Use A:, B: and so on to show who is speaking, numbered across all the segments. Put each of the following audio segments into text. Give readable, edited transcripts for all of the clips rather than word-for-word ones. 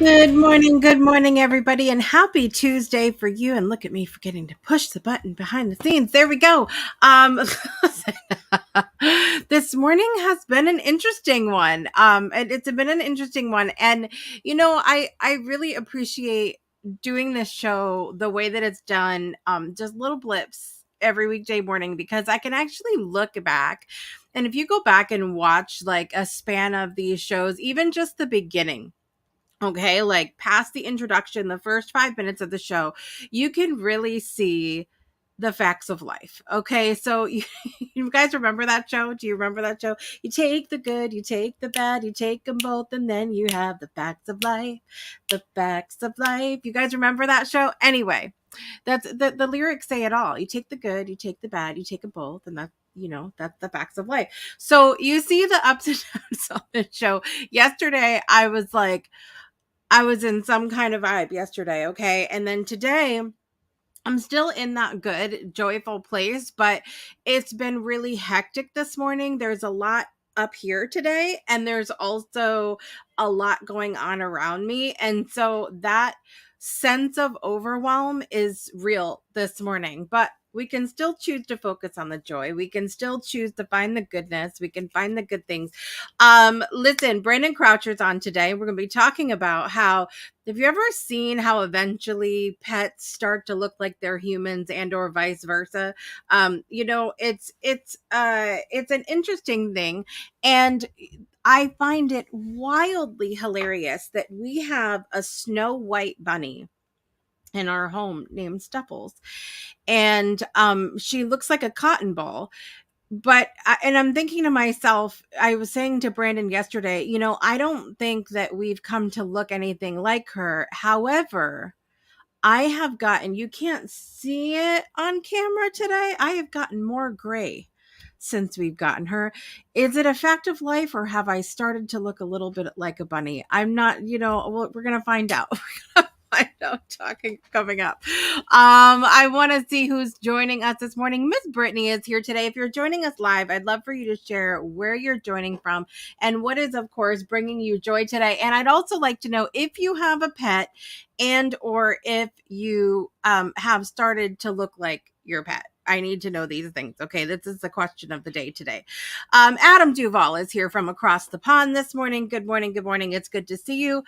A: Good morning, everybody, and happy Tuesday for you. And look at me forgetting to push the button behind the scenes. There we go. Listen, this morning has been an interesting one. It's been an interesting one, and I really appreciate doing this show the way that it's done. Just little blips every weekday morning because I can actually look back. And if you go back and watch like a span of these shows, even just the beginning, okay, like past the introduction, the first 5 minutes of the show, you can really see the facts of life. Okay, so you guys remember that show? Do you remember that show? You take the good, you take the bad, you take them both, and then you have the facts of life. The facts of life. You guys remember that show? Anyway, that's the lyrics say it all. You take the good, you take the bad, you take them both, and that's the facts of life. So you see the ups and downs of the show. Yesterday, I was in some kind of vibe yesterday, okay? And then today, I'm still in that good, joyful place, but it's been really hectic this morning. There's a lot up here today, and there's also a lot going on around me. And so that sense of overwhelm is real this morning, but we can still choose to focus on the joy. We can still choose to find the goodness. We can find the good things. Listen, Brandon Croucher's on today. We're going to be talking about how, have you ever seen how eventually pets start to look like they're humans and or vice versa? It's an interesting thing, and I find it wildly hilarious that we have a Snow White bunny in our home named Stuffles, and she looks like a cotton ball. And I'm thinking to myself, I was saying to Brandon yesterday, I don't think that we've come to look anything like her. However, I have gotten, you can't see it on camera today, I have gotten more gray since we've gotten her. Is it a fact of life, or have I started to look a little bit like a bunny? I'm not, well, we're going to find out. I know, talking coming up. I want to see who's joining us this morning. Miss Brittany is here today. If you're joining us live, I'd love for you to share where you're joining from and what is, of course, bringing you joy today. And I'd also like to know if you have a pet and or if you have started to look like your pet. I need to know these things. Okay, this is the question of the day today. Adam Duval is here from across the pond this morning. Good morning. Good morning. It's good to see you.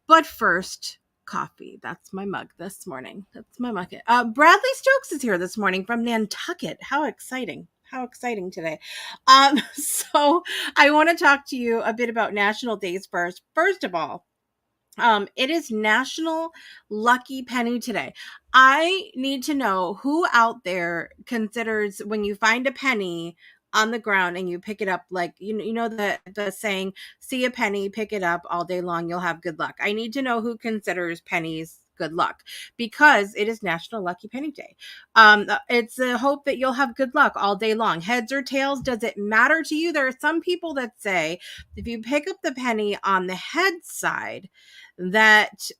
A: But first, coffee. That's my mug this morning. That's my mug. Bradley Stokes is here this morning from Nantucket. How exciting. How exciting today. So I want to talk to you a bit about national days first. First of all, it is National Lucky Penny today. I need to know who out there considers when you find a penny on the ground and you pick it up, like you know the saying, see a penny, pick it up all day long, you'll have good luck. I need to know who considers pennies good luck because it is National Lucky Penny Day. It's a hope that you'll have good luck all day long. Heads or tails, does it matter to you? There are some people that say if you pick up the penny on the head side, that's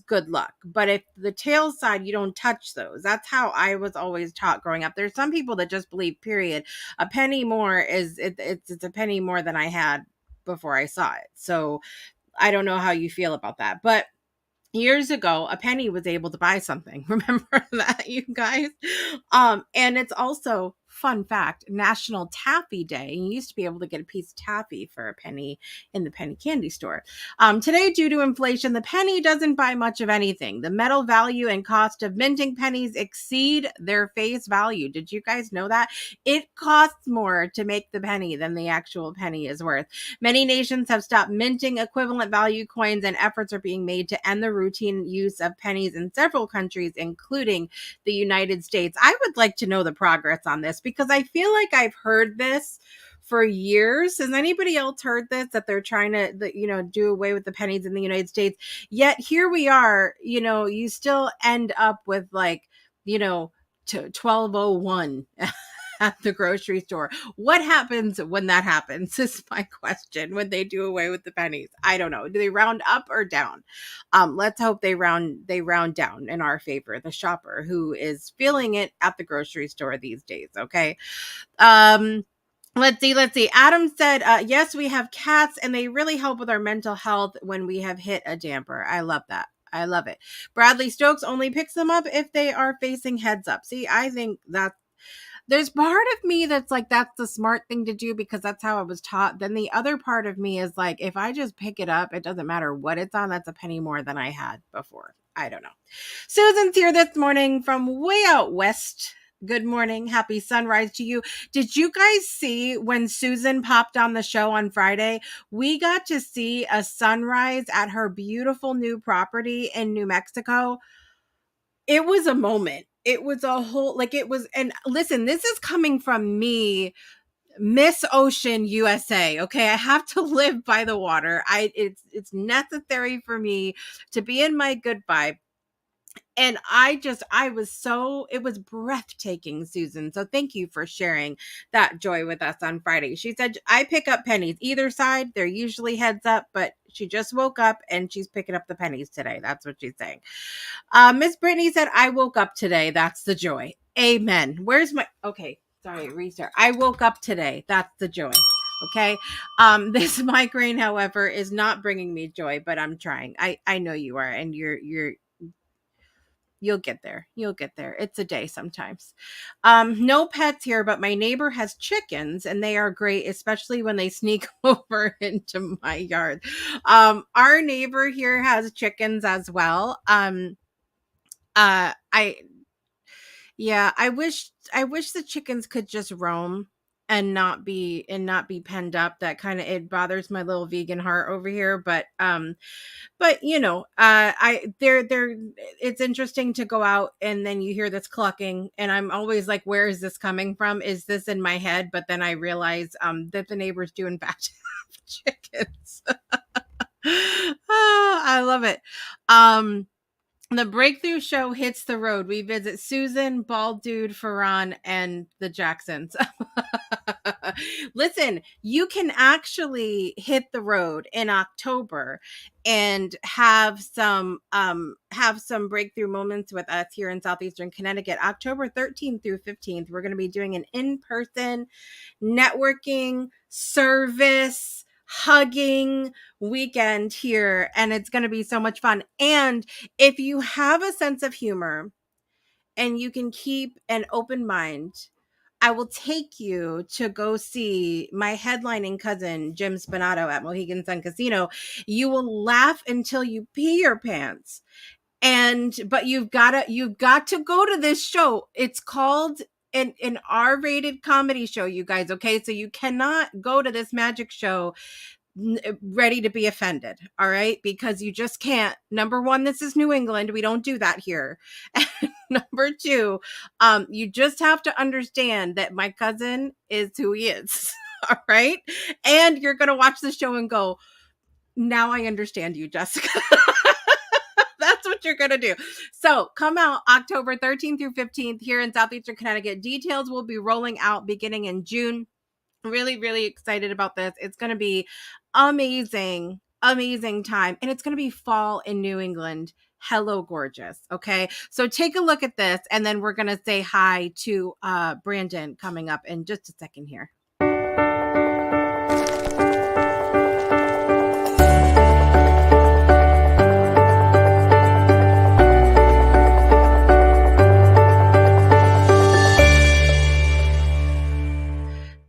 A: good luck. But if the tail side, you don't touch those. That's how I was always taught growing up. There's some people that just believe, period, a penny more it's a penny more than I had before I saw it. So I don't know how you feel about that, but years ago a penny was able to buy something. Remember that, you guys? And it's also, fun fact, National Taffy Day. You used to be able to get a piece of taffy for a penny in the penny candy store. Today, due to inflation, the penny doesn't buy much of anything. The metal value and cost of minting pennies exceed their face value. Did you guys know that? It costs more to make the penny than the actual penny is worth. Many nations have stopped minting equivalent value coins, and efforts are being made to end the routine use of pennies in several countries, including the United States. I would like to know the progress on this because I feel like I've heard this for years. Has anybody else heard this, that they're trying to, do away with the pennies in the United States? Yet here we are, you still end up with you know, 1201 at the grocery store. What happens when that happens is my question. When they do away with the pennies, I don't know. Do they round up or down? Let's hope they round down in our favor, the shopper who is feeling it at the grocery store these days. Okay. Let's see. Adam said, yes, we have cats and they really help with our mental health when we have hit a damper. I love that. I love it. Bradley Stokes only picks them up if they are facing heads up. See, I think that there's part of me that's like, that's the smart thing to do because that's how I was taught. Then the other part of me is like, if I just pick it up, it doesn't matter what it's on. That's a penny more than I had before. I don't know. Susan's here this morning from way out west. Good morning. Happy sunrise to you. Did you guys see when Susan popped on the show on Friday? We got to see a sunrise at her beautiful new property in New Mexico. It was a moment. It was a whole, like, it was, and listen, this is coming from me, Miss Ocean USA. Okay, I have to live by the water. It's necessary for me to be in my good vibe. And it was breathtaking, Susan. So thank you for sharing that joy with us on Friday. She said, I pick up pennies either side. They're usually heads up, but she just woke up and she's picking up the pennies today. That's what she's saying. Miss Brittany said, I woke up today. That's the joy. Amen. Where's my, okay, sorry, restart. I woke up today. That's the joy. Okay. This migraine, however, is not bringing me joy, but I'm trying. I know you are, and you'll get there. You'll get there. It's a day sometimes. No pets here, but my neighbor has chickens and they are great, especially when they sneak over into my yard. Our neighbor here has chickens as well. I Yeah, I wish the chickens could just roam and not be penned up. That kind of, it bothers my little vegan heart over here, but I they're it's interesting to go out and then you hear this clucking and I'm always like, where is this coming from? Is this in my head? But then I realize that the neighbors do in fact have chickens. Oh, I love it. The breakthrough show hits the road. We visit Susan, Bald Dude, Ferran, and the Jacksons. Listen, you can actually hit the road in October and have some breakthrough moments with us here in Southeastern Connecticut. October 13th through 15th, we're going to be doing an in-person networking, service, hugging weekend here, and it's going to be so much fun. And if you have a sense of humor and you can keep an open mind, I will take you to go see my headlining cousin, Jim Spinato, at Mohegan Sun Casino. You will laugh until you pee your pants. But you've got to go to this show. It's called an R-rated comedy show, you guys. Okay. So you cannot go to this magic show ready to be offended, all right, because you just can't. Number one, this is New England, we don't do that here. And number two, you just have to understand that my cousin is who he is. All right, and you're gonna watch the show and go, now I understand you, Jessica. That's what you're going to do. So come out October 13th through 15th here in Southeastern Connecticut. Details will be rolling out beginning in June. Really, really excited about this. It's going to be amazing, amazing time. And it's going to be fall in New England. Hello, gorgeous. Okay. So take a look at this. And then we're going to say hi to Brandon coming up in just a second here.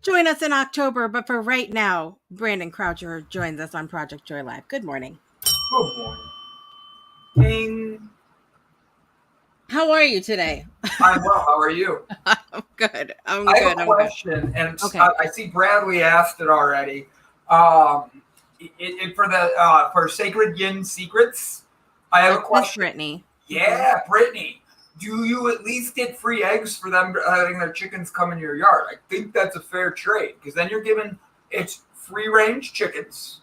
A: Join us in October, but for right now, Brandon Croucher joins us on Project Joy Live. Good morning.
B: Good morning. Ding.
A: How are you today?
B: I'm well. How are you?
A: I'm good. I
B: have a question, and
A: okay.
B: I see Bradley asked it already. For Sacred Yin Secrets, I have a question.
A: Brittany.
B: Yeah, Brittany. Do you at least get free eggs for them having their chickens come in your yard? I think that's a fair trade because then you're giving it's free range chickens.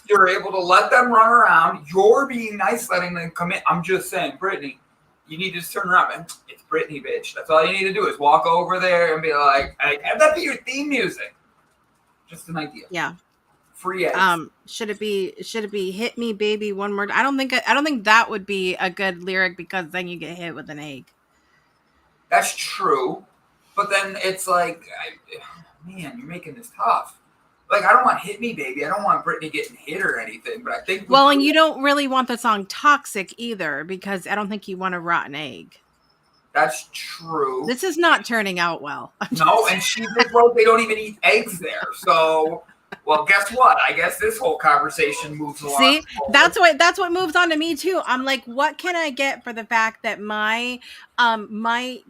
B: You're able to let them run around. You're being nice, letting them come in. I'm just saying, Brittany, you need to just turn around, man. It's Brittany, bitch. That's all you need to do is walk over there and be like, have that be your theme music. Just an idea.
A: Yeah.
B: Free eggs.
A: Should it be hit me baby one more? I don't think that would be a good lyric because then you get hit with an egg.
B: That's true. But then it's like man, you're making this tough. Like, I don't want Hit Me Baby. I don't want Britney getting hit or anything, but I think we
A: Well, and
B: could.
A: you don't really want the song Toxic either, because I don't think you want a rotten egg.
B: That's true.
A: This is not turning out well.
B: No, and she just wrote they don't even eat eggs there. So, well, guess what? I guess this whole conversation moves along.
A: See, that's what moves on to me too. I'm like, what can I get for the fact that my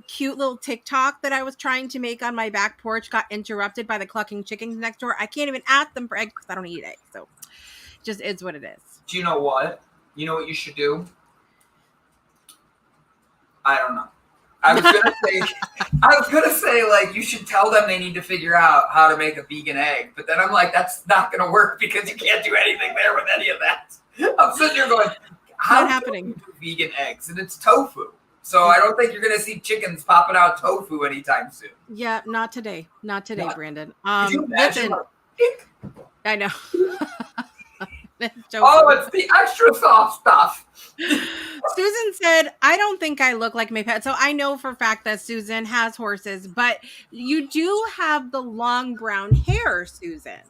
A: cute little TikTok that I was trying to make on my back porch got interrupted by the clucking chickens next door? I can't even ask them for eggs because I don't eat eggs. So just is what it is.
B: Do you know what? You know what you should do? I don't know. I was gonna say like you should tell them they need to figure out how to make a vegan egg, but then I'm like, that's not gonna work because you can't do anything there with any of that. I'm sitting here going, how
A: Not happening.
B: do you do vegan eggs? And it's tofu. So I don't think you're gonna see chickens popping out tofu anytime soon.
A: Yeah, not today. Not today,
B: Not-
A: Brandon.
B: Could you imagine
A: Listen, I know.
B: Oh, it's the extra soft stuff.
A: Susan said, I don't think I look like my pet. So I know for a fact that Susan has horses, but you do have the long brown hair, Susan.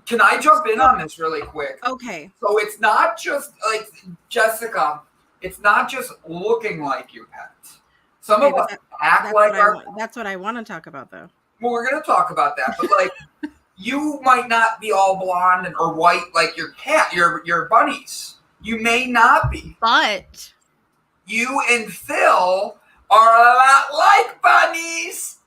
B: Can I jump in on this really quick?
A: Okay.
B: So it's not just like Jessica, it's not just looking like your pet. Some of us act like
A: that's what I want to talk about though.
B: Well, we're gonna talk about that, but like you might not be all blonde or white like your cat, your bunnies. You may not be.
A: But
B: you and Phil are a lot like bunnies.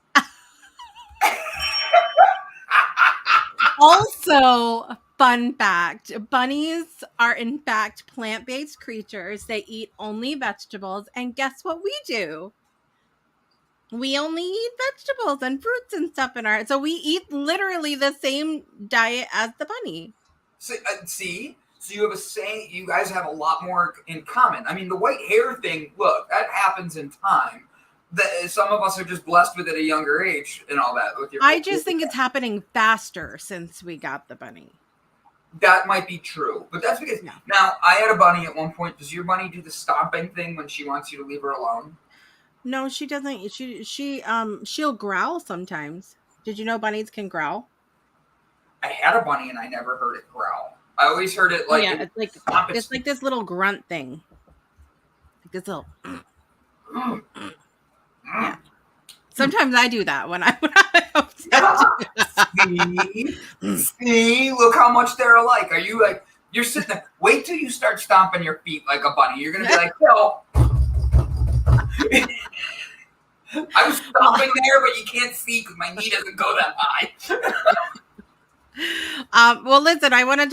A: Also, fun fact, bunnies are in fact plant-based creatures. They eat only vegetables. And guess what we do? We only eat vegetables and fruits and stuff in our... So we eat literally the same diet as the bunny.
B: See? So you have you guys have a lot more in common. I mean, the white hair thing, look, that happens in time. Some of us are just blessed with it at a younger age and all that.
A: I just think it's happening faster since we got the bunny.
B: That might be true, but that's because now I had a bunny at one point. Does your bunny do the stomping thing when she wants you to leave her alone?
A: No, she doesn't. She'll growl sometimes. Did you know bunnies can growl?
B: I had a bunny and I never heard it growl. I always heard it like
A: it's like this little grunt thing. Like this little. Yeah. Sometimes I do that when I'm
B: See, look how much they're alike. Are you like you're sitting there? Wait till you start stomping your feet like a bunny. You're gonna be like, Phil. I was stomping there, but you can't see because my knee doesn't go that high.
A: Well, listen, I want to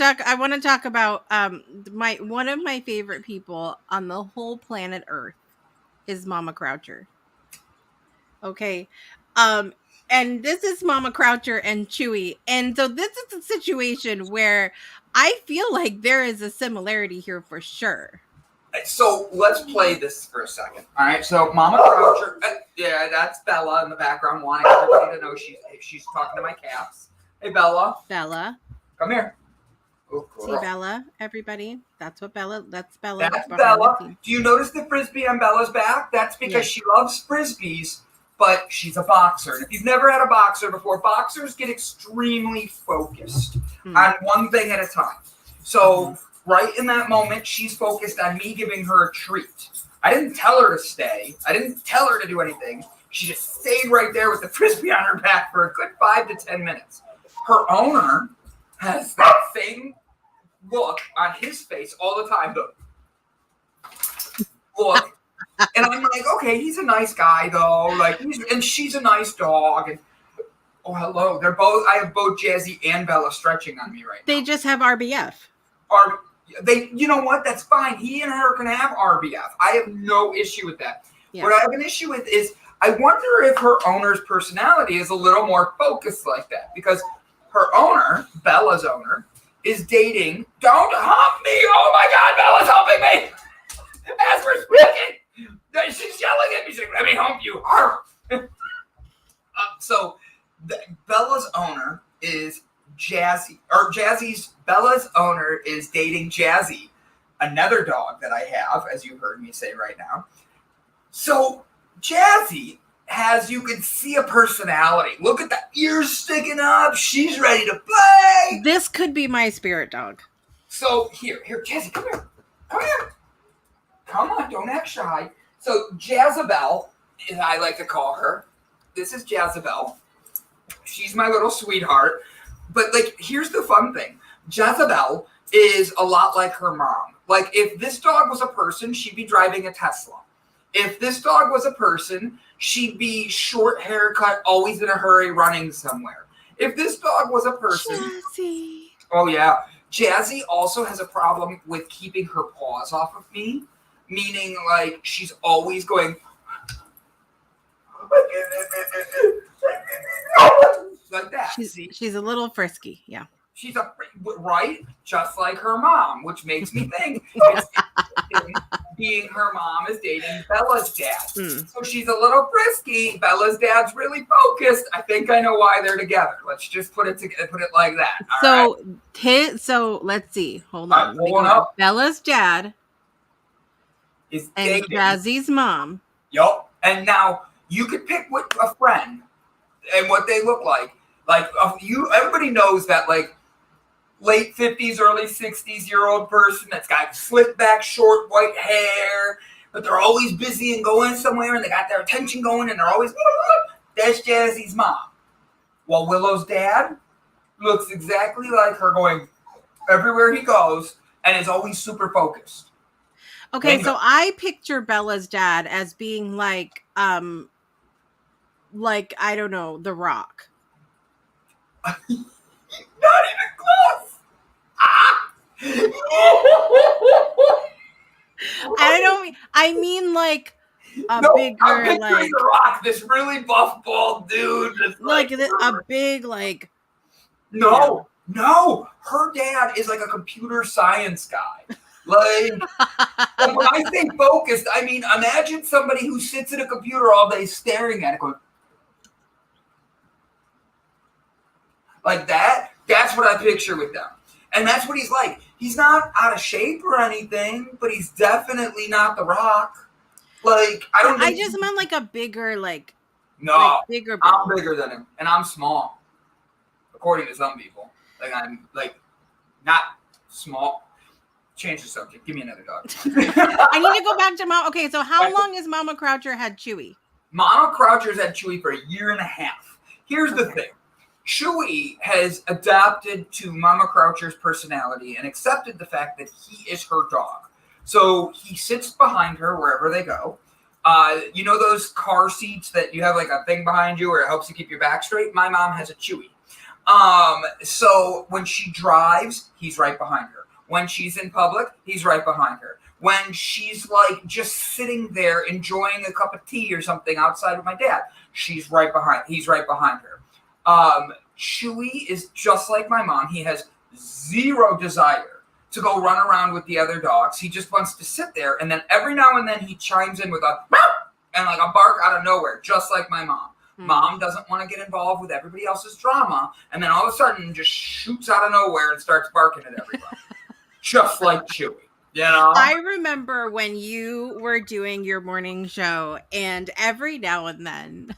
A: talk about one of my favorite people on the whole planet Earth is Mama Croucher. Okay. And this is Mama Croucher and Chewy. And so this is a situation where I feel like there is a similarity here for sure.
B: So let's play this for a second. All right. So Mama Croucher, yeah, that's Bella in the background wanting everybody to know she's talking to my cats. Hey, Bella.
A: Bella.
B: Come here.
A: Oh, see Bella, everybody. That's Bella.
B: That's Bella. Do you notice the Frisbee on Bella's back? That's because she loves Frisbees, but she's a boxer. And if you've never had a boxer before, boxers get extremely focused on one thing at a time. So right in that moment, she's focused on me giving her a treat. I didn't tell her to stay. I didn't tell her to do anything. She just stayed right there with the Frisbee on her back for a good 5 to 10 minutes. Her owner has that same look on his face all the time. Look. And I'm like, okay, he's a nice guy though. Like, and she's a nice dog. And oh, hello. I have both Jazzy and Bella stretching on me right now.
A: They just have RBF.
B: You know what? That's fine. He and her can have RBF. I have no issue with that. Yeah. What I have an issue with is I wonder if her owner's personality is a little more focused like that, because her owner, Bella's owner, is dating. Don't hump me! Oh my God, Bella's humping me! As we're speaking, she's yelling at me, saying, "Let me hump you!" So Bella's owner is Jazzy, or Bella's owner is dating Jazzy, another dog that I have, as you heard me say right now. So Jazzy you can see a personality. Look at the ears sticking up. She's ready to play.
A: This could be my spirit dog.
B: So here, Jazzy, come here. Come here. Come on, don't act shy. So Jezebel, as I like to call her, this is Jezebel. She's my little sweetheart. But like, here's the fun thing. Jezebel is a lot like her mom. Like, if this dog was a person, she'd be driving a Tesla. If this dog was a person, she'd be short haircut, always in a hurry, running somewhere. If this dog was a person,
A: Jazzy.
B: Oh yeah, Jazzy also has a problem with keeping her paws off of me, meaning like she's always going like that.
A: She's a little frisky, yeah.
B: She's a right, just like her mom, which makes me think it's being her mom is dating Bella's dad. So she's a little frisky. Bella's dad's really focused. I think I know why they're together. Let's just put it like that.
A: So let's see. Hold on.
B: Hold up.
A: Bella's dad
B: is
A: and
B: dating
A: Jazzy's mom.
B: Yup. And now you could pick what a friend and what they look like. Like everybody knows that like late 50s, early 60s-year-old person that's got slicked back, short, white hair, but they're always busy and going somewhere and they got their attention going and they're always, that's Jazzy's mom. Well, Willow's dad looks exactly like her, going everywhere he goes and is always super focused.
A: Okay, so I picture Bella's dad as being like I don't know, The Rock.
B: Not even close.
A: I mean like a bigger,
B: I'm
A: like
B: The Rock, this really buff bald dude,
A: like a big like.
B: No, her dad is like a computer science guy. Like when I say focused, I mean imagine somebody who sits at a computer all day staring at it, going like that. That's what I picture with them. And that's what he's like. He's not out of shape or anything, but he's definitely not The Rock. Like, I
A: just meant like a bigger, like.
B: No,
A: like bigger.
B: I'm bigger than him, and I'm small, according to some people. Like, I'm like not small. Change the subject. Give me another dog.
A: I need to go back to Mom. Okay, so how long has Mama Croucher had Chewy?
B: Mama Croucher's had Chewy for 1.5 years. Here's the thing. Chewy has adapted to Mama Croucher's personality and accepted the fact that he is her dog. So he sits behind her wherever they go. You know those car seats that you have like a thing behind you where it helps you keep your back straight? My mom has a Chewy. So when she drives, he's right behind her. When she's in public, he's right behind her. When she's like just sitting there enjoying a cup of tea or something outside with my dad, he's right behind her. Chewy is just like my mom. He has zero desire to go run around with the other dogs. He just wants to sit there, and then every now and then he chimes in with a and like a bark out of nowhere, just like my mom. Mom doesn't want to get involved with everybody else's drama, and then all of a sudden just shoots out of nowhere and starts barking at everybody, just like Chewy. You know?
A: I remember when you were doing your morning show, and every now and then,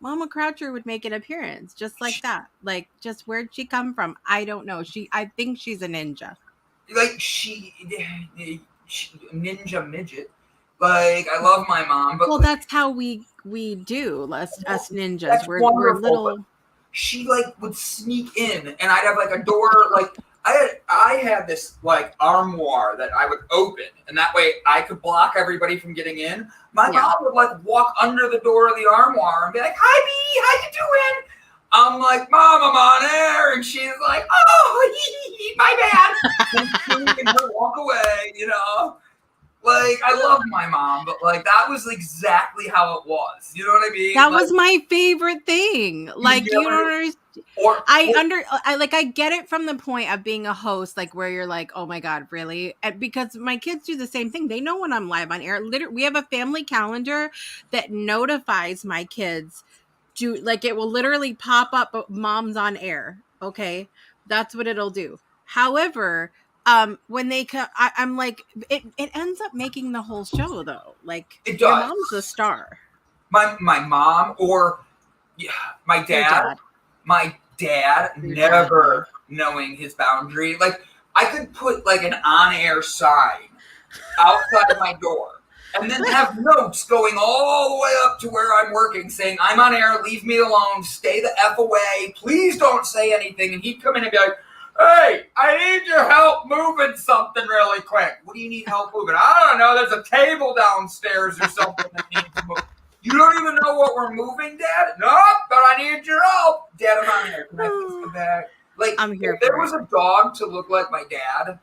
A: Mama Croucher would make an appearance just like that. Like, just where'd she come from? I don't know. I think she's a ninja.
B: Like she ninja midget. Like, I love my mom, but
A: that's how we do us ninjas. We're little.
B: She like would sneak in, and I'd have like a door. Like I had this like armoire that I would open, and that way I could block everybody from getting in. My mom would like walk under the door of the armoire and be like, "Hi, B, how you doing?" I'm like, "Mom, I'm on air," and she's like, "Oh, my bad," and she can walk away, you know. Like, I love my mom, but like that was exactly how it was. You know what I mean?
A: That was my favorite thing. Like, you don't understand. I get it from the point of being a host, like where you're like, oh my God, really? And because my kids do the same thing. They know when I'm live on air. Literally, we have a family calendar that notifies my kids. It will literally pop up, Mom's on air. Okay, that's what it'll do. However, when they come, I'm like, it ends up making the whole show though. Like
B: It
A: your
B: does.
A: mom's the star.
B: My mom or yeah, my
A: Your
B: dad.
A: dad.
B: My dad
A: Your
B: never knowing his boundary. Like I could put like an on-air sign outside my door and then have notes going all the way up to where I'm working saying, I'm on air, leave me alone, stay the F away, please don't say anything. And he'd come in and be like, hey, I need your help moving something really quick. What do you need help moving? I don't know, there's a table downstairs or something that needs to move. You don't even know what we're moving, Dad? Nope, but I need your help. Dad, I'm on here. Can I fix the bag? Like,
A: I'm here
B: if there
A: for
B: was a dog to look like my dad,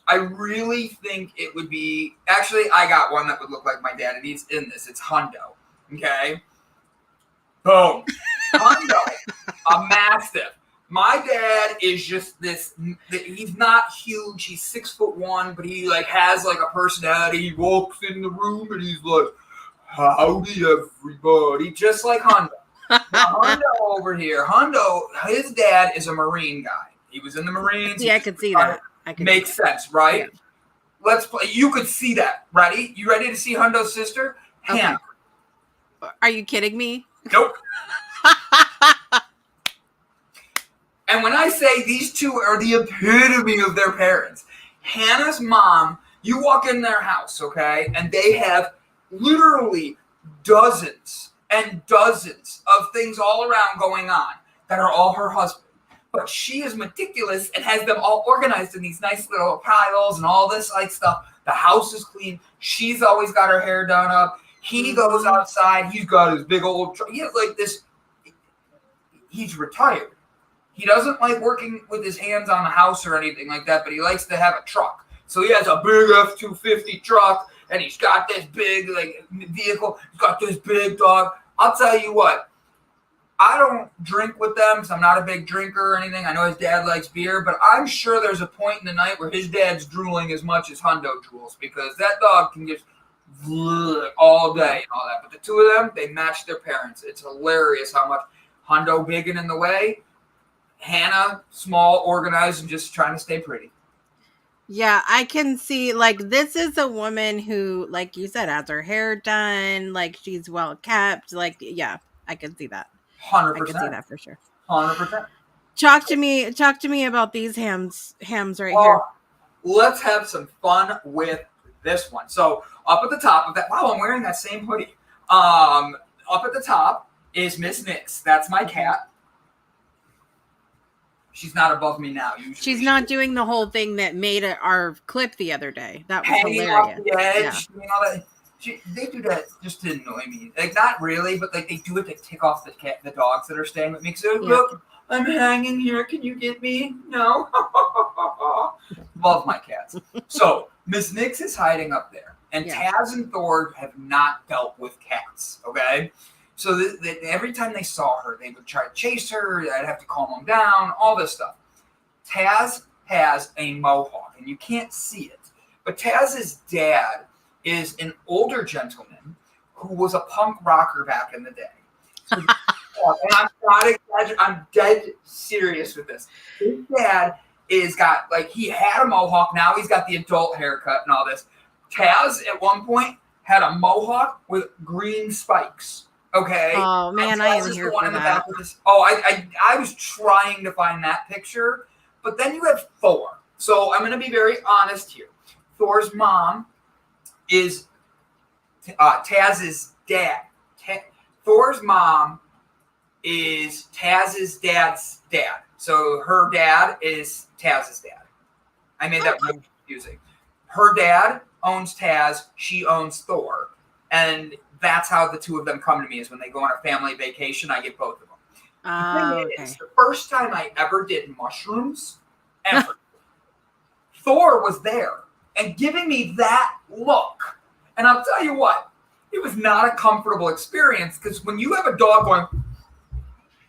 B: I really think it would be. Actually, I got one that would look like my dad, and he's in this. It's Hundo. Okay? Boom. Hundo, a mastiff. My dad is just this. He's not huge. He's 6'1", but he like has like a personality. He walks in the room and he's like, howdy, everybody. Just like Hundo. Hundo over here. Hundo, his dad is a Marine guy. He was in the Marines.
A: Yeah, I could see that.
B: Makes sense, right?
A: Yeah.
B: Let's play. You could see that. Ready? You ready to see Hundo's sister?
A: Okay.
B: Hannah.
A: Are you kidding me?
B: Nope. And when I say these two are the epitome of their parents, Hannah's mom, you walk in their house, okay, and they have literally dozens and dozens of things all around going on that are all her husband. But she is meticulous and has them all organized in these nice little piles and all this like stuff. The house is clean. She's always got her hair done up. He goes outside. He's got his big old he has like this. He's retired. He doesn't like working with his hands on the house or anything like that, but he likes to have a truck. So he has a big F-250 truck, and he's got this big like vehicle. He's got this big dog. I'll tell you what. I don't drink with them because I'm not a big drinker or anything. I know his dad likes beer, but I'm sure there's a point in the night where his dad's drooling as much as Hundo drools because that dog can just all day and all that. But the two of them, they match their parents. It's hilarious how much Hundo big and in the way, Hannah small, organized, and just trying to stay pretty.
A: Yeah, I can see, like, this is a woman who, like you said, has her hair done, like, she's well kept. Like, yeah, I can see that.
B: 100%.
A: I can see that for sure.
B: 100%.
A: Talk to me about these hams right here.
B: Let's have some fun with this one. So up at the top of that, wow, I'm wearing that same hoodie. Up at the top is Miss Nix. That's my cat. She's not above me now. Usually
A: she's not doing the whole thing that made our clip the other day. That was
B: hanging
A: hilarious.
B: Off the edge, doing all that. They do that just to annoy me. Like not really, but like they do it to tick off the dogs that are staying with me. So look, I'm hanging here. Can you get me? No. Love my cats. So Miss Nix is hiding up there, and Taz and Thor have not dealt with cats. Okay. So every time they saw her, they would try to chase her. I'd have to calm them down, all this stuff. Taz has a mohawk, and you can't see it. But Taz's dad is an older gentleman who was a punk rocker back in the day. So, and I'm not exaggerating. I'm dead serious with this. His dad is got, like, he had a mohawk. Now he's got the adult haircut and all this. Taz, at one point, had a mohawk with green spikes. Okay.
A: Oh man, I am here for that.
B: I was trying to find that picture, but then you have Thor. So I'm going to be very honest here. Thor's mom is Taz's dad. Thor's mom is Taz's dad's dad. So her dad is Taz's dad. I made that really confusing. Her dad owns Taz. She owns Thor, and that's how the two of them come to me is when they go on a family vacation, I get both of them. It's the first time I ever did mushrooms ever. Thor was there and giving me that look. And I'll tell you what, it was not a comfortable experience because when you have a dog going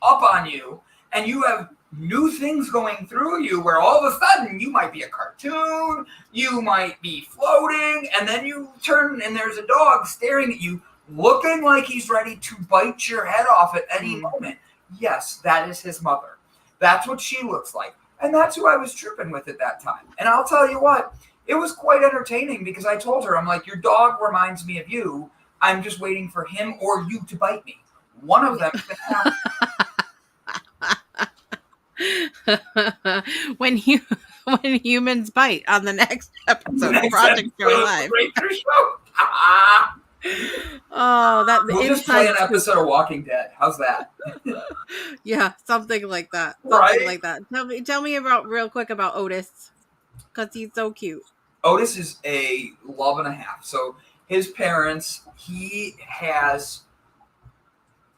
B: up on you and you have new things going through you where all of a sudden you might be a cartoon, you might be floating, and then you turn and there's a dog staring at you looking like he's ready to bite your head off at any moment. Yes, that is his mother. That's what she looks like. And that's who I was tripping with at that time. And I'll tell you what, it was quite entertaining because I told her, I'm like, your dog reminds me of you. I'm just waiting for him or you to bite me. One of them is going
A: to happen. when humans bite on the next episode of Project Show Live. Oh,
B: we'll just play an episode of Walking Dead. How's that?
A: Yeah, something like that. Tell me real quick about Otis, because he's so cute.
B: Otis is a love and a half. So his parents,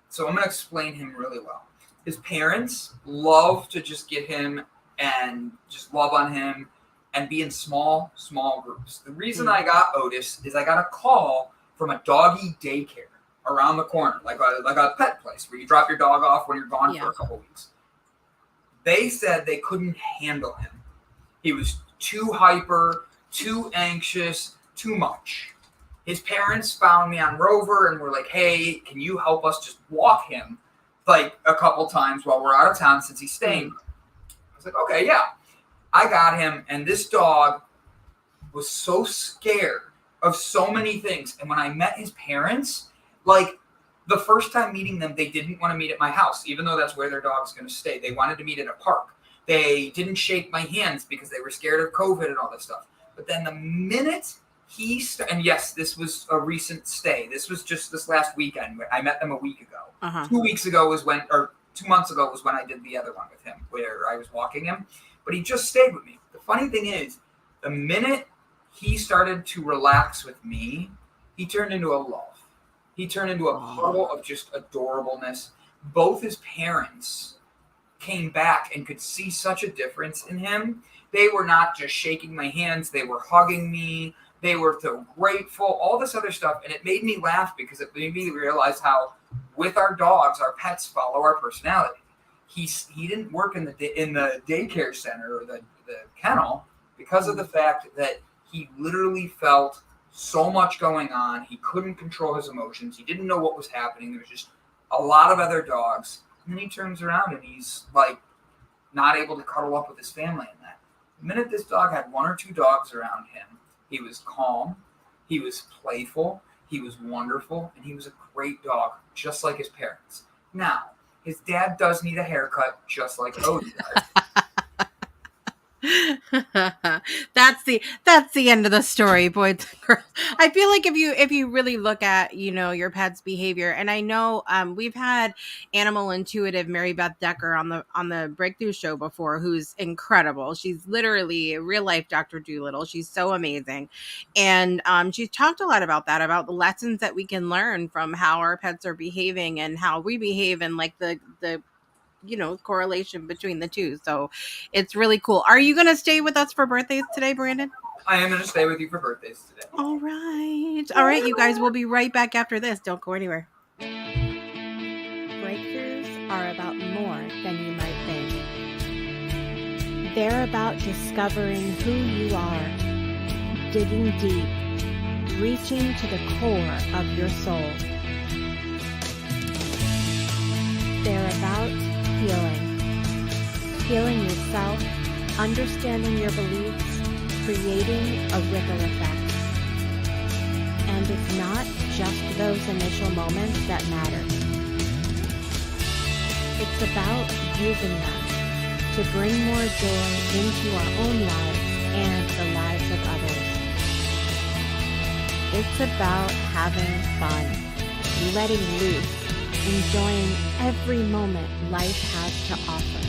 B: so I'm going to explain him really well. His parents love to just get him and just love on him and be in small groups. The reason I got Otis is I got a call from a doggy daycare around the corner, like a pet place where you drop your dog off when you're gone for a couple weeks. They said they couldn't handle him. He was too hyper, too anxious, too much. His parents found me on Rover and were like, hey, can you help us just walk him like a couple times while we're out of town since he's staying? I was like, okay, yeah. I got him, and this dog was so scared of so many things. And when I met his parents, like the first time meeting them, they didn't want to meet at my house, even though that's where their dog's going to stay. They wanted to meet at a park. They didn't shake my hands because they were scared of COVID and all this stuff. But then the minute and yes, this was a recent stay. This was just this last weekend. I met them a week ago. 2 weeks ago was 2 months ago was when I did the other one with him, where I was walking him. But he just stayed with me. The funny thing is, the minute he started to relax with me, he turned into a love. He turned into a puddle of just adorableness. Both his parents came back and could see such a difference in him. They were not just shaking my hands. They were hugging me. They were so grateful, all this other stuff. And it made me laugh because it made me realize how with our dogs, our pets follow our personality. He didn't work in the daycare center or the kennel because of the fact that he literally felt so much going on. He couldn't control his emotions. He didn't know what was happening. There was just a lot of other dogs. And then he turns around and he's like not able to cuddle up with his family in that. The minute this dog had one or two dogs around him, he was calm, he was playful, he was wonderful, and he was a great dog, just like his parents. Now, his dad does need a haircut, just like Odie does.
A: That's the end of the story, boys and girls. I feel like if you really look at your pet's behavior, and I know we've had animal intuitive Mary Beth Decker on the Breakthrough Show before, who's incredible. She's literally a real life Dr. Doolittle. She's so amazing, and she's talked a lot about the lessons that we can learn from how our pets are behaving and how we behave, and like the correlation between the two. So it's really cool. Are you going to stay with us for birthdays today, Brandon?
B: I am going to stay with you for birthdays today.
A: All right, you guys, we'll be right back after this. Don't go anywhere. Breakthroughs are about more than you might think. They're about discovering who you are, digging deep, reaching to the core of your soul. They're about healing yourself, understanding your beliefs, creating a ripple effect. And it's not just those initial moments that matter. It's about using them to bring more joy into our own lives and the lives of others. It's about having fun, letting loose, enjoying every moment life has to offer.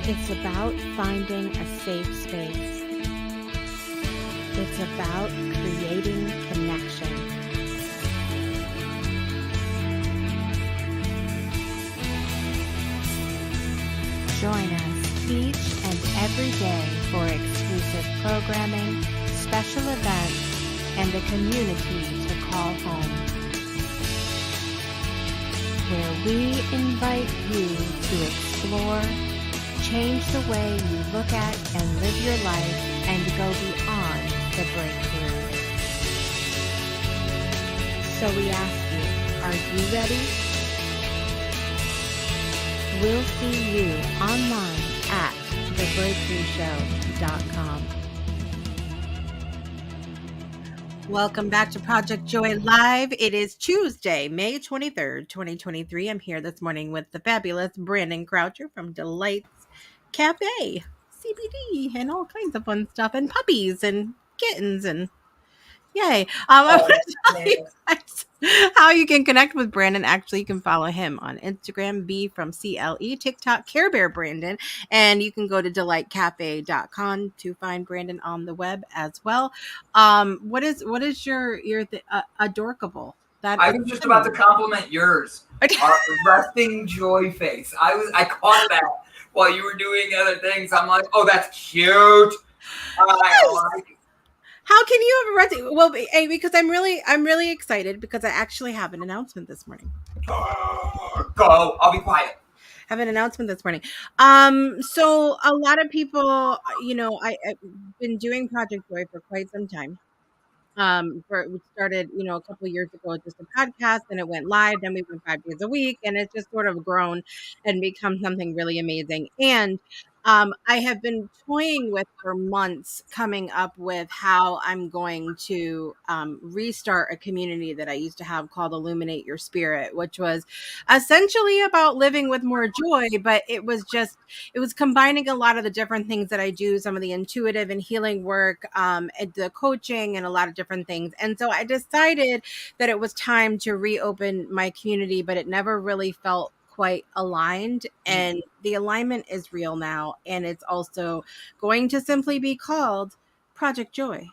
A: It's about finding a safe space. It's about creating connection. Join us each and every day for exclusive programming, special events, and a community to call home, where we invite you to explore, change the way you look at and live your life, and go beyond the breakthrough. So we ask you, are you ready? we'll see you online at thebreakthroughshow.com. Welcome back to Project Joy Live. It is Tuesday, May 23rd, 2023. I'm here this morning with the fabulous Brandon Croucher from Delights Cafe, CBD, and all kinds of fun stuff, and puppies and kittens and yay. I want to tell you guys how you can connect with Brandon. Actually, you can follow him on Instagram, B from CLE, TikTok, Care Bear Brandon, and you can go to delightcafe.com to find Brandon on the web as well. What is your adorkable?
B: I was just about to compliment yours. Our resting joy face. I caught that while you were doing other things. I'm like, oh, that's cute. I like it.
A: How can you have a resting? Well, because I'm really excited because I actually have an announcement this morning.
B: Go. I'll be quiet.
A: Have an announcement this morning. So a lot of people, I've been doing Project Joy for quite some time. We started, a couple of years ago, just a podcast, and it went live. Then we went 5 days a week, and it's just sort of grown and become something really amazing. And I have been toying with for months, coming up with how I'm going to restart a community that I used to have called Illuminate Your Spirit, which was essentially about living with more joy, but it was combining a lot of the different things that I do, some of the intuitive and healing work, and the coaching, and a lot of different things. And so I decided that it was time to reopen my community, but it never really felt quite aligned. And the alignment is real now. And it's also going to simply be called Project Joy.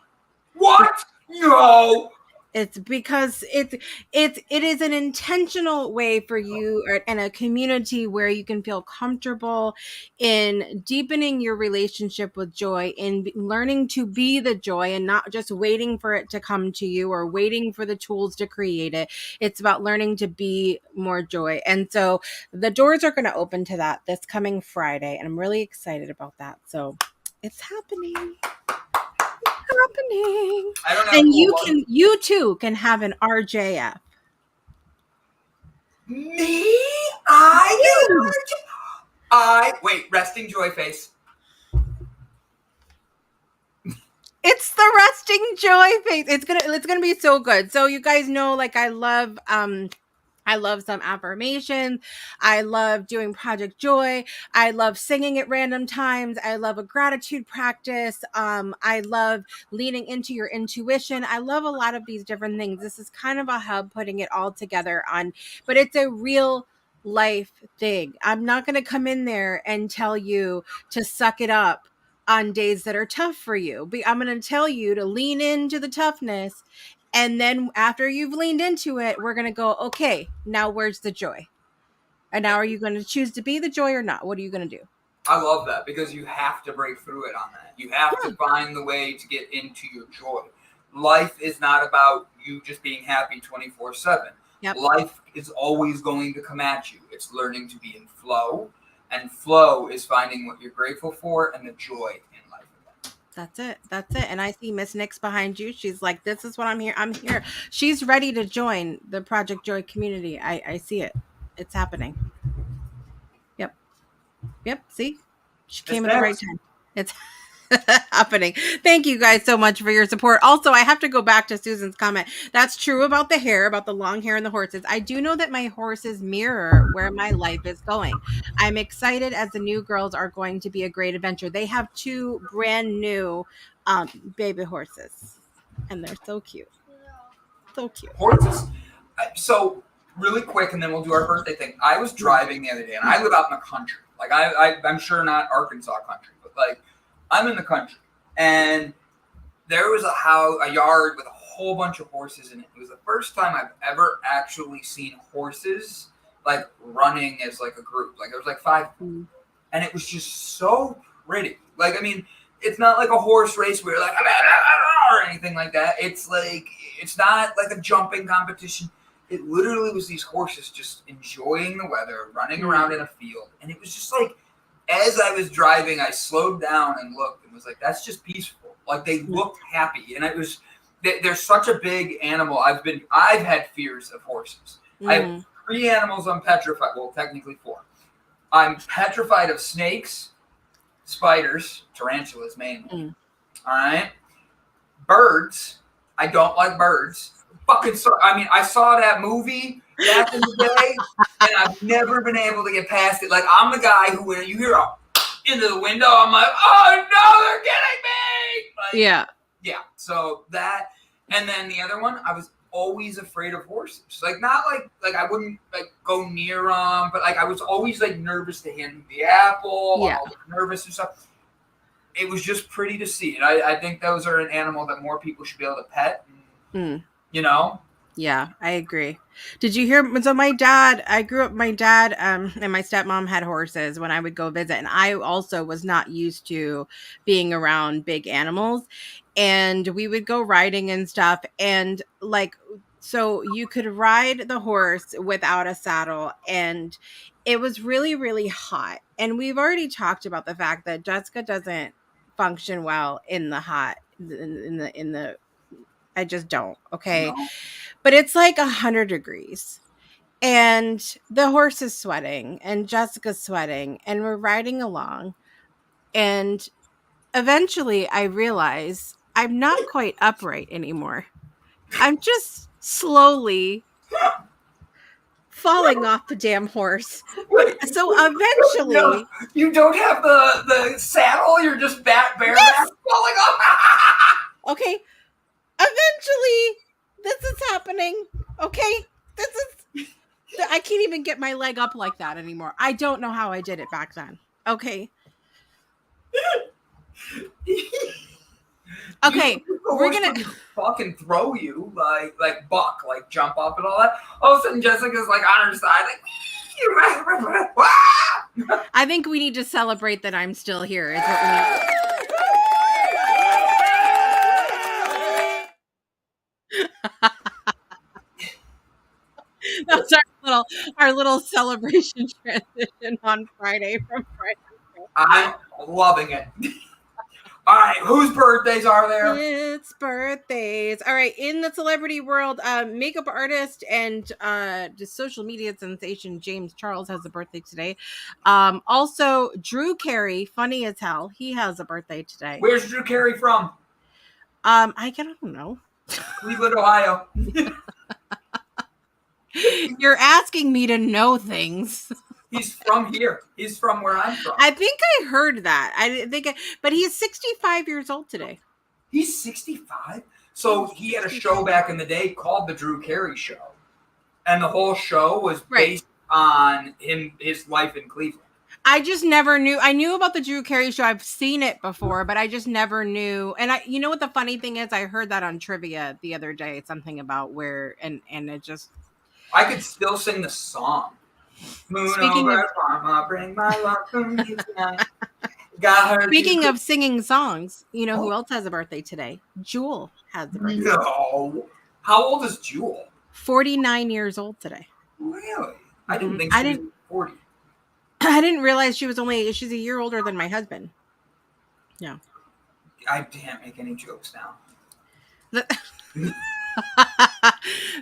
B: What? No.
A: It's because it is an intentional way for you and a community where you can feel comfortable in deepening your relationship with joy, in learning to be the joy and not just waiting for it to come to you or waiting for the tools to create it. It's about learning to be more joy. And so the doors are going to open to that this coming Friday, and I'm really excited about that. So it's happening. Happening.
B: I don't know.
A: And you too can have an RJF.
B: Me? Wait, resting joy face.
A: It's the resting joy face. It's gonna be so good. So you guys know, like, I love some affirmations. I love doing Project Joy. I love singing at random times. I love a gratitude practice. I love leaning into your intuition. I love a lot of these different things. This is kind of a hub putting it all together but it's a real life thing. I'm not going to come in there and tell you to suck it up on days that are tough for you. But I'm going to tell you to lean into the toughness. And then after you've leaned into it, we're going to go, okay, now where's the joy? And now are you going to choose to be the joy or not? What are you going to do?
B: I love that because you have to break through it on that. You have to find the way to get into your joy. Life is not about you just being happy 24/7.
A: Yep.
B: Life is always going to come at you. It's learning to be in flow, and flow is finding what you're grateful for and the joy in life.
A: That's it. And I see Miss Nix behind you. She's like, this is what I'm here. I'm here. She's ready to join the Project Joy community. I see it. It's happening. Yep. See, she came at the right time. It's happening. Thank you guys so much for your support. Also, I have to go back to Susan's comment. That's true about the hair, about the long hair and the horses. I do know that my horses mirror where my life is going. I'm excited as the new girls are going to be a great adventure. They have 2 brand new baby horses, and they're so cute. So cute.
B: Horses. So really quick, and then we'll do our birthday thing. I was driving the other day, and I live out in the country. Like I'm sure not Arkansas country, but like I'm in the country, and there was a yard with a whole bunch of horses in it. It was the first time I've ever actually seen horses like running as like a group. Like there was like 5, and it was just so pretty. Like, I mean, it's not like a horse race where you're like or anything like that. It's like it's not like a jumping competition. It literally was these horses just enjoying the weather, running around in a field. And it was just like, as I was driving, I slowed down and looked and was like, that's just peaceful. Like they looked happy. And it was, they're such a big animal. I've had fears of horses. I have 3 animals I'm petrified. Well, technically 4. I'm petrified of snakes, spiders, tarantulas mainly.
A: Mm.
B: All right. Birds. I don't like birds. I saw that movie back in the day, and I've never been able to get past it. Like, I'm the guy who, when you hear a into the window, I'm like, oh no, they're getting me. Like, yeah. So that, and then the other one, I was always afraid of horses. Like, not like I wouldn't like go near them, but like I was always like nervous to hand them the apple.
A: Yeah.
B: I was nervous and stuff. It was just pretty to see. And I think those are an animal that more people should be able to pet. And, you know?
A: Yeah, I agree. Did you hear? So my dad and my stepmom had horses when I would go visit. And I also was not used to being around big animals. And we would go riding and stuff. And like, so you could ride the horse without a saddle. And it was really, really hot. And we've already talked about the fact that Jessica doesn't function well in the hot, in the I just don't. Okay.
B: No.
A: But it's like 100 degrees and the horse is sweating and Jessica's sweating and we're riding along. And eventually I realize I'm not quite upright anymore. I'm just slowly falling off the damn horse. So eventually...
B: No, you don't have the saddle? You're just bareback falling off?
A: Okay. Eventually, this is happening. Okay? I can't even get my leg up like that anymore. I don't know how I did it back then. Okay. Okay, we're gonna
B: fucking throw you like buck, like jump up and all that. All of a sudden, Jessica's like on her side, like.
A: I think we need to celebrate that I'm still here. Is what we need. That's our little celebration transition on Friday from Friday.
B: I'm loving it. All right, whose birthdays are there?
A: It's birthdays. All right, in the celebrity world, makeup artist and just social media sensation James Charles has a birthday today. Also, Drew Carey, funny as hell, he has a birthday today.
B: Where's Drew Carey from?
A: I don't know.
B: Cleveland, Ohio.
A: You're asking me to know things.
B: He's from here. He's from where I'm from.
A: I think I heard that. But he's 65 years old today.
B: He's 65? So he had a show back in the day called The Drew Carey Show. And the whole show was based on his life in Cleveland.
A: I just never knew. I knew about the Drew Carey Show. I've seen it before, but I just never knew. And you know what the funny thing is? I heard that on trivia the other day. Something about where, and it just...
B: I could still sing the song. Moon
A: Speaking
B: over Parma, bring my love to me tonight. Got her.
A: Speaking of singing songs, you know who else has a birthday today? Jewel has a birthday.
B: No. How old is Jewel?
A: 49 years old today.
B: Really? I didn't think she was 40.
A: I didn't realize she's a year older than my husband. Yeah.
B: I can't make any jokes now.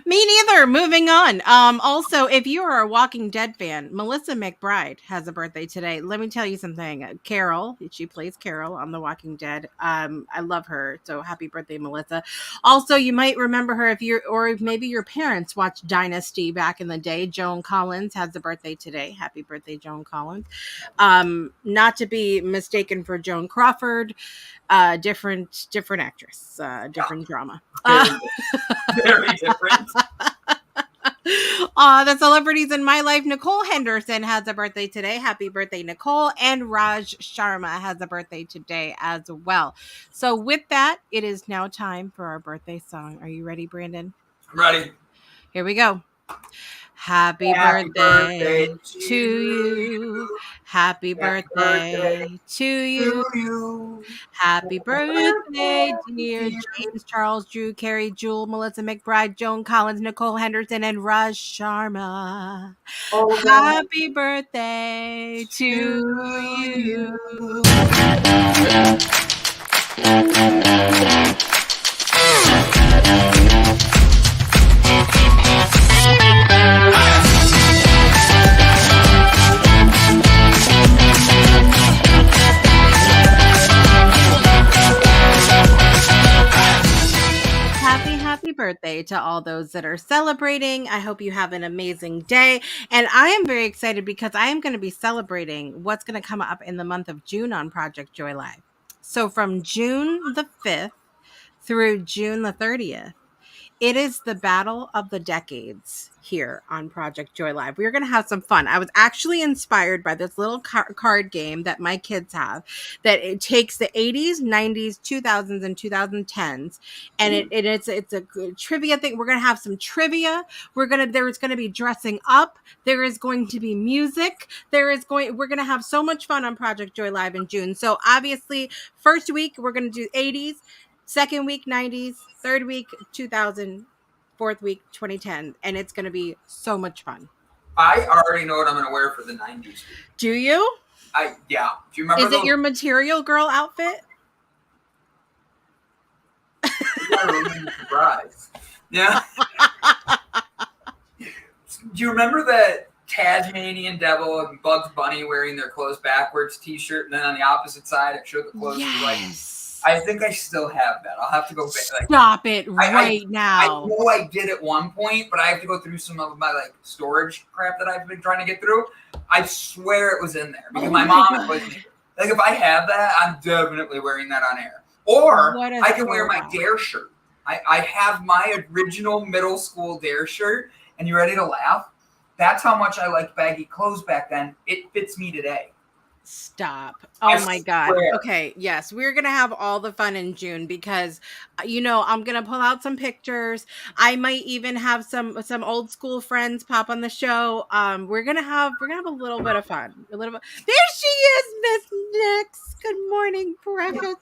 A: Me neither. Moving on. Also, if you are a Walking Dead fan, Melissa McBride has a birthday today. Let me tell you something. Carol, she plays Carol on The Walking Dead. I love her. So happy birthday, Melissa. Also, you might remember her or maybe your parents watched Dynasty back in the day. Joan Collins has a birthday today. Happy birthday, Joan Collins. Not to be mistaken for Joan Crawford. Different actress, different drama.
B: Very different.
A: The celebrities in my life. Nicole Henderson has a birthday today. Happy birthday, Nicole. And Raj Sharma has a birthday today as well. So with that, it is now time for our birthday song. Are you ready, Brandon?
B: I'm ready.
A: Here we go. Happy birthday to you. Happy birthday to you. Happy birthday, dear James Charles, Drew Carey, Jewel, Melissa McBride, Joan Collins, Nicole Henderson, and Raj Sharma. Happy birthday to you. birthday to all those that are celebrating. I hope you have an amazing day. And I am very excited because I am going to be celebrating what's going to come up in the month of June on Project Joy Live. So from June the 5th through June the 30th, it is the battle of the decades here on Project Joy Live. We're going to have some fun. I was actually inspired by this little card game that my kids have that it takes the 80s, 90s, 2000s, and 2010s. And it's a good trivia thing. We're going to have some trivia. There's going to be dressing up. There is going to be music. We're going to have so much fun on Project Joy Live in June. So obviously, first week, we're going to do 80s. Second week, 90s. Third week, 2000. Fourth week, 2010. And it's going to be so much fun.
B: I already know what I'm going to wear for the 90s.
A: Do you?
B: Yeah. Do you remember
A: Is it your Material Girl outfit?
B: Surprise. Yeah. Do you remember that Tasmanian Devil and Bugs Bunny wearing their clothes backwards t-shirt, and then on the opposite side it showed the clothes?
A: Yes.
B: I think I still have that. I'll have to go back.
A: Stop it now.
B: I know I did at one point, but I have to go through some of my storage crap that I've been trying to get through. I swear it was in there because my mom was like, if I have that, I'm definitely wearing that on air. Or I can wear my Dare shirt. I have my original middle school Dare shirt, and you ready to laugh? That's how much I liked baggy clothes back then. It fits me today.
A: Stop. Oh my God. Okay. Yes. We're going to have all the fun in June because, I'm going to pull out some pictures. I might even have some old school friends pop on the show. We're going to have a little bit of fun. There she is, Miss Nix. Good morning, precious.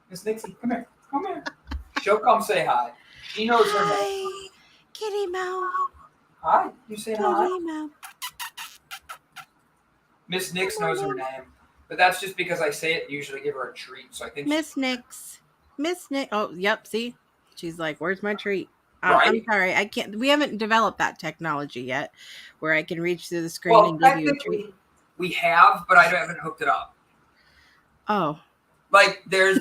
B: Miss Nixie, come here. Come here. She'll come say hi. She knows her name.
A: Hi, Kitty Mouse.
B: Hi. You say hi.
A: Kitty Mouse.
B: Miss Nix knows her name, but that's just because I say it and usually give her a treat. So I think
A: Miss Nix. Oh, yep. See, she's like, "Where's my treat?"
B: Right?
A: I'm sorry, I can't. We haven't developed that technology yet, where I can reach through the screen and give you a treat.
B: We have, but I haven't hooked it up.
A: Oh,
B: there's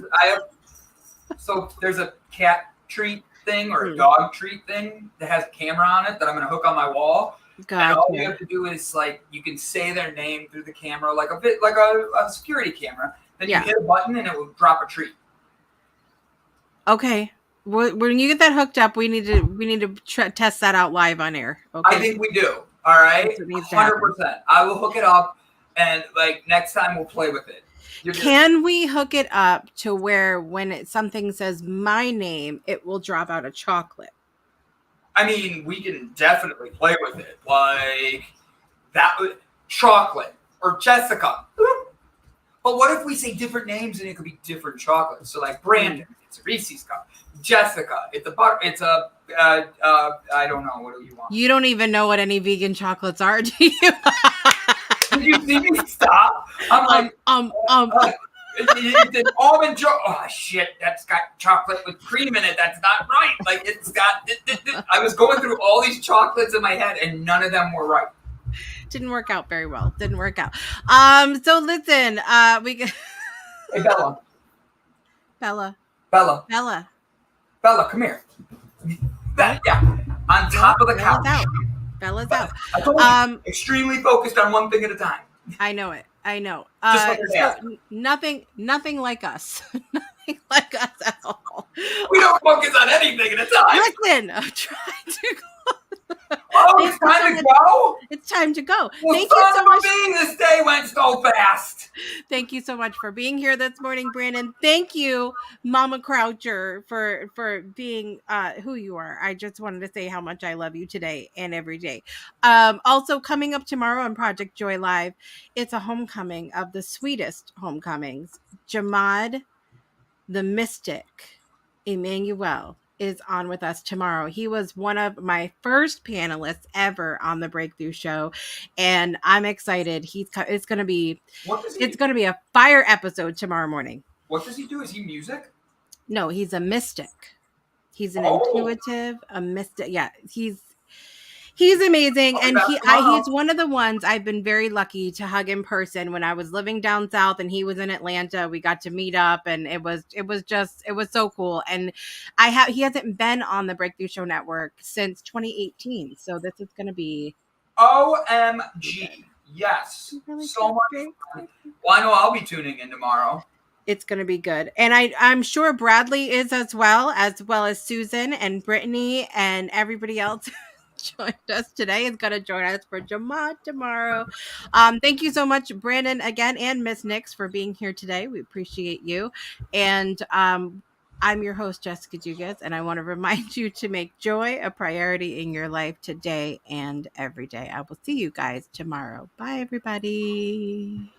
B: a cat treat thing or a dog treat thing that has a camera on it that I'm going to hook on my wall.
A: Gotcha.
B: And all you have to do is you can say their name through the camera, like a security camera. Then you hit a button and it will drop a treat.
A: Okay. When you get that hooked up, we need to test that out live on air. Okay.
B: I think we do. All right. 100%. I will hook it up, and next time we'll play with it.
A: Can we hook it up to where when something says my name, it will drop out a chocolate?
B: I mean, we can definitely play with it. Chocolate or Jessica. But what if we say different names and it could be different chocolates? So Brandon, it's a Reese's cup. Jessica, it's a butter. It's a I don't know. What do you want?
A: You don't even know what any vegan chocolates are, do you?
B: Did you see me stop? I'm it's an almond chocolate. Oh shit, that's got chocolate with cream in it. That's not right. It's got. I was going through all these chocolates in my head, and none of them were right.
A: Didn't work out very well. Didn't work out. So listen, we.
B: Hey Bella. Bella, come here. On top of the couch.
A: Bella's out.
B: I told you, extremely focused on one thing at a time.
A: I know it.
B: Just like your dad.
A: Nothing like us. Nothing like us at all.
B: We don't focus on anything at a time.
A: Listen, I'm trying to go.
B: Oh, it's time to go?
A: It's time to go.
B: Well,
A: thank you so much.
B: This day went so fast.
A: Thank you so much for being here this morning, Brandon. Thank you, Mama Croucher, for being who you are. I just wanted to say how much I love you today and every day. Also, coming up tomorrow on Project Joy Live, it's a homecoming of the sweetest homecomings. Jamad, the Mystic, Emmanuel, is on with us tomorrow. He was one of my first panelists ever on the Breakthrough Show, and I'm excited. It's going to be a fire episode tomorrow morning.
B: What does he do? Is he music?
A: No, he's a mystic. He's an intuitive, a mystic. Yeah, He's amazing,
B: I'll be
A: and
B: back
A: he's
B: tomorrow.
A: one of the ones I've been very lucky to hug in person. When I was living down south and he was in Atlanta, we got to meet up, and it was so cool. And he hasn't been on the Breakthrough Show Network since 2018, so this is going to be
B: OMG.
A: good.
B: Yes.
A: Really
B: So
A: good.
B: much
A: Very
B: fun.
A: excited.
B: Well, I know I'll be tuning in tomorrow.
A: It's going to be good. And I'm sure Bradley is as well as Susan and Brittany and everybody else joined us today is going to join us for Jamad tomorrow. Thank you so much, Brandon, again, and Miss Nix for being here today. We appreciate you. And I'm your host, Jessica Dugas, and I want to remind you to make joy a priority in your life today and every day. I will see you guys tomorrow. Bye, everybody.